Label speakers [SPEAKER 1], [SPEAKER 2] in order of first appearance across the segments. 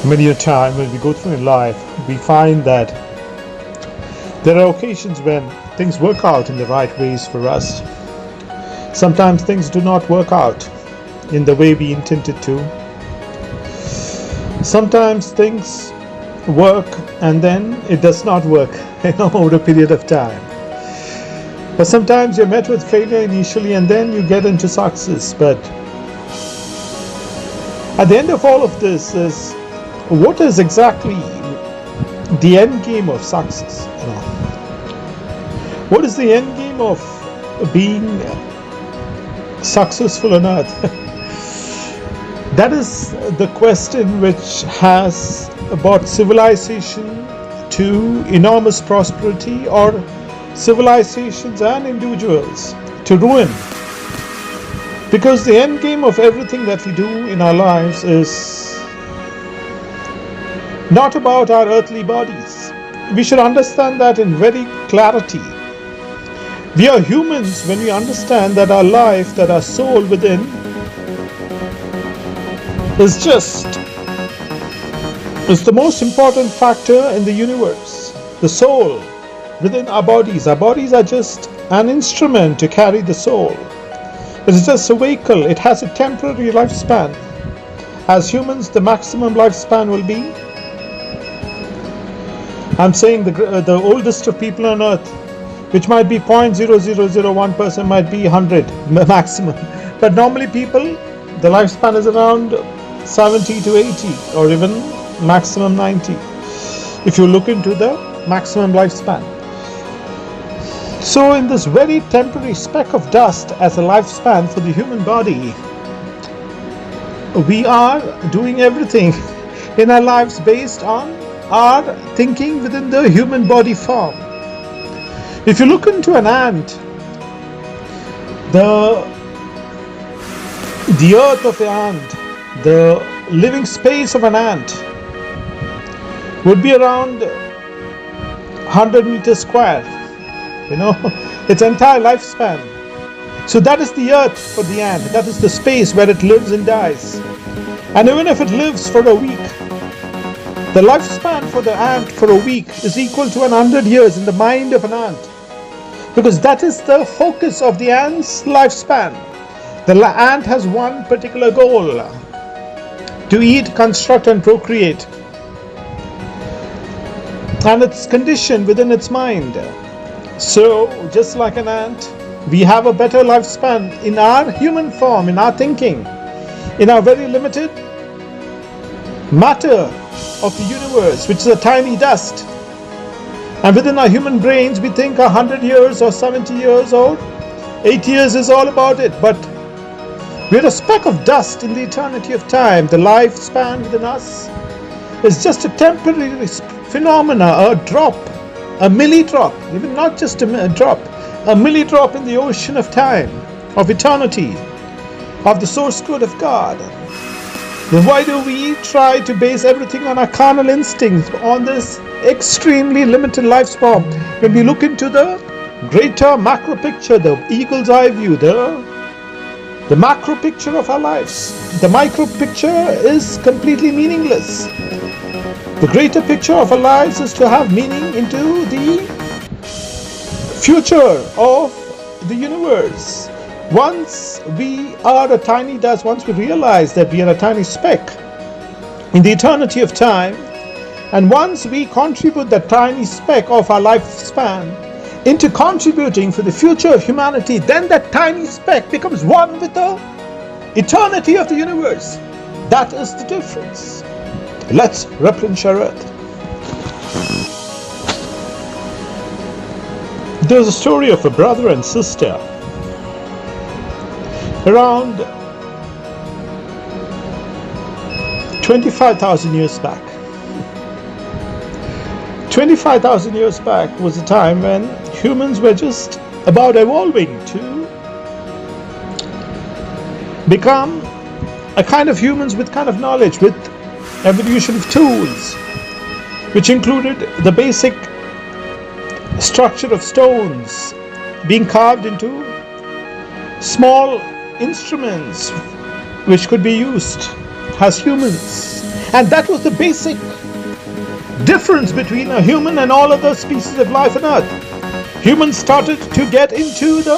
[SPEAKER 1] Many a time when we go through in life, we find that there are occasions when things work out in the right ways for us. Sometimes things do not work out in the way we intended to. Sometimes things work and then it does not work over a period of time. But sometimes you're met with failure initially and then you get into success. But at the end of all of this is, what is exactly the end game of success? What is the end game of being successful on earth? That is the question which has brought civilization to enormous prosperity, or civilizations and individuals to ruin. Because the end game of everything that we do in our lives is not about our earthly bodies. We should understand that in very clarity. We are humans when we understand that our life, that our soul within is the most important factor in the universe. The soul within our bodies. Our bodies are just an instrument to carry the soul. It is just a vehicle. It has a temporary lifespan. As humans, the maximum lifespan will be, I'm saying the oldest of people on earth, which might be 0.0001%, might be 100 maximum. But normally people, the lifespan is around 70 to 80 or even maximum 90. If you look into the maximum lifespan. So in this very temporary speck of dust as a lifespan for the human body, we are doing everything in our lives based on our thinking within the human body form. If you look into an ant, the earth of the ant, the living space of an ant would be around 100 meters square, its entire lifespan. So that is the earth for the ant. That is the space where it lives and dies. And even if it lives for a week, the lifespan for the ant for a week is equal to 100 years in the mind of an ant. Because that is the focus of the ant's lifespan. The ant has one particular goal: to eat, construct and procreate. And it's conditioned within its mind. So, just like an ant, we have a better lifespan in our human form, in our thinking, in our very limited matter of the universe, which is a tiny dust. And within our human brains, we think 100 years or 70 years or 80 years is all about it. But we're a speck of dust in the eternity of time. The lifespan within us is just a temporary phenomena, a drop, a milli-drop, even not just a drop, a milli-drop in the ocean of time, of eternity, of the source code of God. Then why do we try to base everything on our carnal instincts, on this extremely limited lifespan? When we look into the greater macro picture, the eagle's eye view, the macro picture of our lives, the micro picture is completely meaningless. The greater picture of our lives is to have meaning into the future of the universe. Once we are a tiny dust, once we realize that we are a tiny speck in the eternity of time, and once we contribute that tiny speck of our lifespan into contributing for the future of humanity, then that tiny speck becomes one with the eternity of the universe. That is the difference. Let's replenish our earth. There's a story of a brother and sister around 25,000 years back. 25,000 years back was a time when humans were just about evolving to become a kind of humans with kind of knowledge, with evolution of tools, which included the basic structure of stones being carved into small instruments which could be used as humans. And that was the basic difference between a human and all other species of life on earth. Humans started to get into the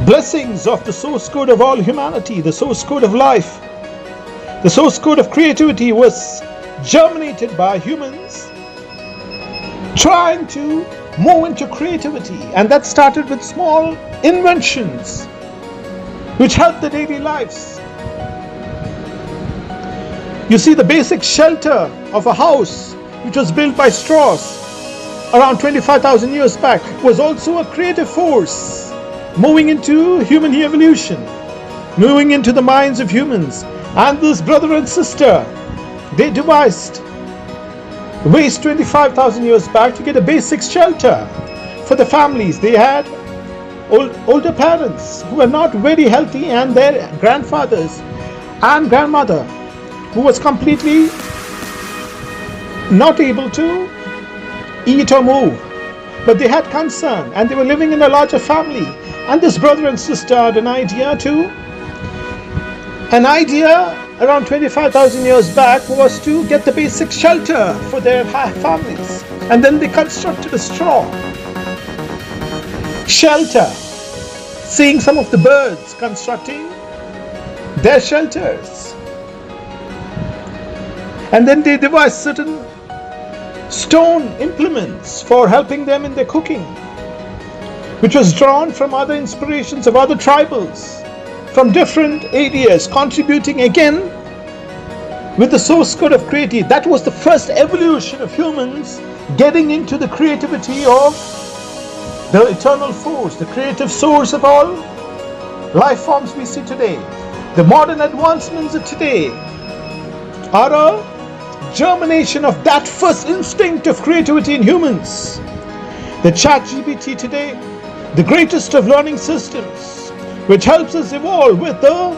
[SPEAKER 1] blessings of the source code of all humanity, the source code of life. The source code of creativity was germinated by humans trying to move into creativity, and that started with small inventions which helped the daily lives. You see, the basic shelter of a house which was built by straws around 25,000 years back was also a creative force moving into human evolution, moving into the minds of humans. And this brother and sister, they devised ways 25,000 years back to get a basic shelter for the families. They had older parents who were not very healthy, and their grandfathers and grandmother who was completely not able to eat or move. But they had concern, and they were living in a larger family. And this brother and sister had an idea around 25,000 years back was to get the basic shelter for their families. And then they constructed a straw shelter, seeing some of the birds constructing their shelters. And then they devised certain stone implements for helping them in their cooking, which was drawn from other inspirations of other tribals from different areas, contributing again with the source code of creativity. That was the first evolution of humans getting into the creativity of the eternal force, the creative source of all life forms we see today. The modern advancements of today are a germination of that first instinct of creativity in humans. The ChatGPT today, the greatest of learning systems, which helps us evolve with the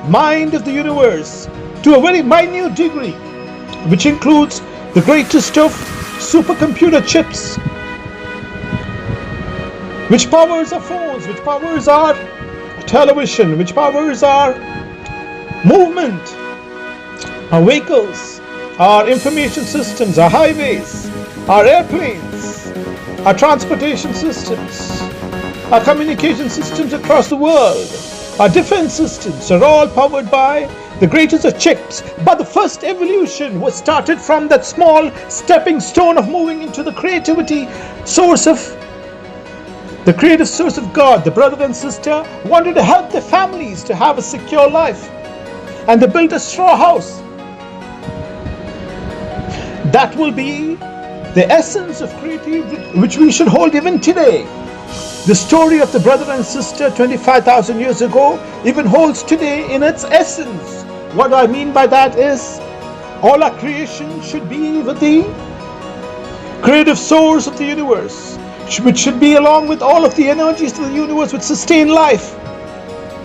[SPEAKER 1] mind of the universe to a very minute degree, which includes the greatest of supercomputer chips, which powers our phones, which powers our television, which powers our movement, our vehicles, our information systems, our highways, our airplanes, our transportation systems, our communication systems across the world, our defense systems are all powered by the greatest of chips. But the first evolution was started from that small stepping stone of moving into the creativity source of the creative source of God. The brother and sister wanted to help their families to have a secure life, and they built a straw house. That will be the essence of creativity which we should hold even today. The story of the brother and sister 25,000 years ago even holds today in its essence. What I mean by that is, all our creation should be with the creative source of the universe, which should be along with all of the energies of the universe which sustain life.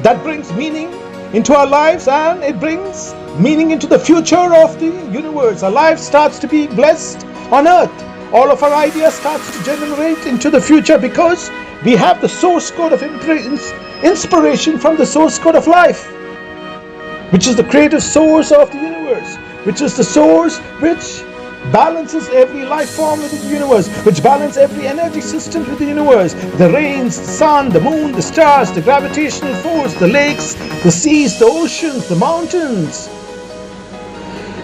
[SPEAKER 1] That brings meaning into our lives, and it brings meaning into the future of the universe. Our life starts to be blessed on earth. All of our ideas starts to generate into the future because we have the source code of inspiration from the source code of life, which is the creative source of the universe, which is the source which balances every life form within the universe, which balances every energy system within the universe. The rains, the sun, the moon, the stars, the gravitational force, the lakes, the seas, the oceans, the mountains,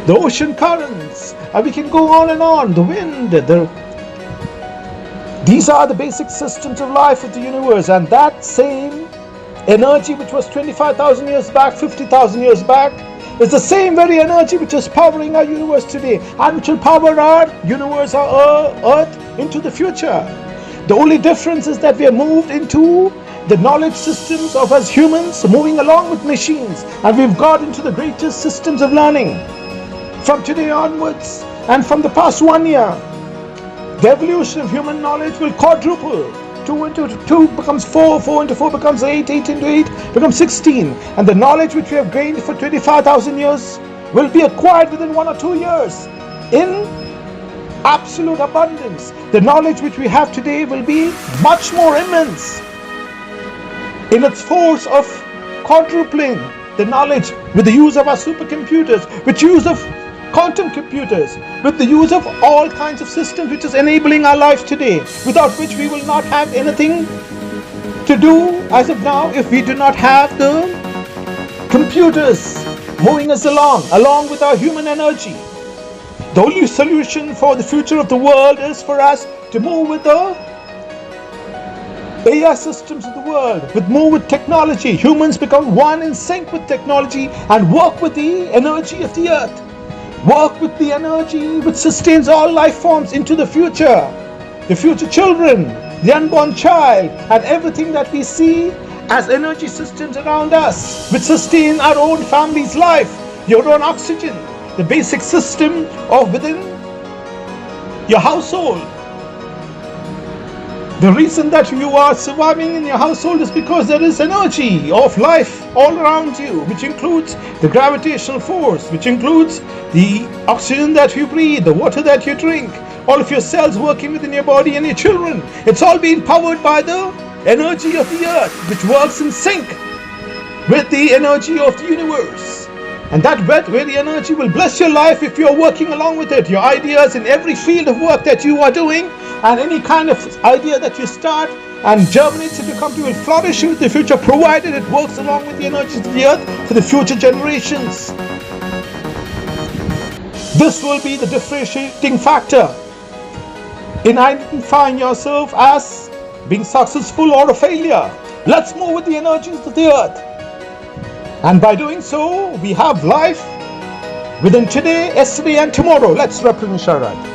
[SPEAKER 1] the ocean currents, and we can go on and on. The wind, these are the basic systems of life of the universe, and that same energy which was 25,000 years back, 50,000 years back, is the same very energy which is powering our universe today, and which will power our universe, our earth, into the future. The only difference is that we have moved into the knowledge systems of us humans, moving along with machines, and we've got into the greatest systems of learning. From today onwards, and from the past 1 year, the evolution of human knowledge will quadruple. 2 into 2 becomes 4, 4 into 4 becomes 8, 8 into 8 becomes 16. And the knowledge which we have gained for 25,000 years will be acquired within 1 or 2 years in absolute abundance. The knowledge which we have today will be much more immense in its force of quadrupling the knowledge, with the use of our supercomputers, with use of quantum computers, with the use of all kinds of systems which is enabling our lives today, without which we will not have anything to do as of now if we do not have the computers moving us along with our human energy. The only solution for the future of the world is for us to move with the AI systems of the world, move with technology. Humans become one in sync with technology and work with the energy of the earth. Work with the energy which sustains all life forms into the future children, the unborn child, and everything that we see as energy systems around us, which sustain our own family's life, your own oxygen, the basic system of within your household. The reason that you are surviving in your household is because there is energy of life all around you, which includes the gravitational force, which includes the oxygen that you breathe, the water that you drink, all of your cells working within your body and your children. It's all being powered by the energy of the earth, which works in sync with the energy of the universe. And that very energy will bless your life if you're working along with it. Your ideas in every field of work that you are doing, and any kind of idea that you start and germinates into company will flourish in the future, provided it works along with the energies of the earth for the future generations. This will be the differentiating factor in identifying yourself as being successful or a failure. Let's move with the energies of the earth. And by doing so, we have life within today, yesterday, and tomorrow. Let's replenish our life.